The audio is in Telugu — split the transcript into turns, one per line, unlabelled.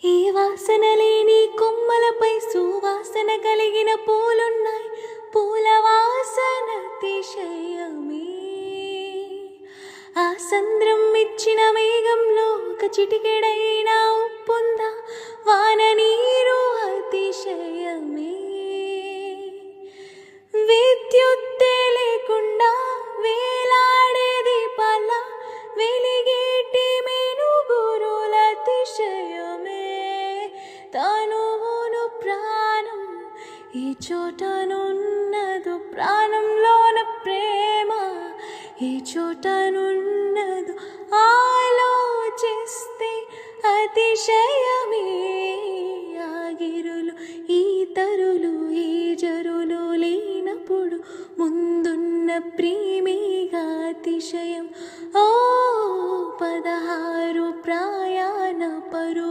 ఏ వాసన లేని కొమ్మలపై సువాసన కలిగిన పూలున్నాయి. పూల వాసన అతిశయమే. ఆ సంద్రం ఇచ్చిన మేఘంలో ఒక చిటికెడైనా ఉప్పుందా? వాన నీరు అతిశయమే. విద్యుత్తే లేకుండా వేలాడే దీపాల వెలిగేటి మెనుగురుల అతిశయమే. తనువును ప్రాణం ఈ చోటనున్నదు, ప్రాణంలోన ప్రేమ ఈ చోటనున్నదు. ఆలోచిస్తే అతిశయమే. ఆగిరులు ఈ తరులు ఈ జరులు లేనప్పుడు ముందున్న ప్రేమేగా అతిశయం.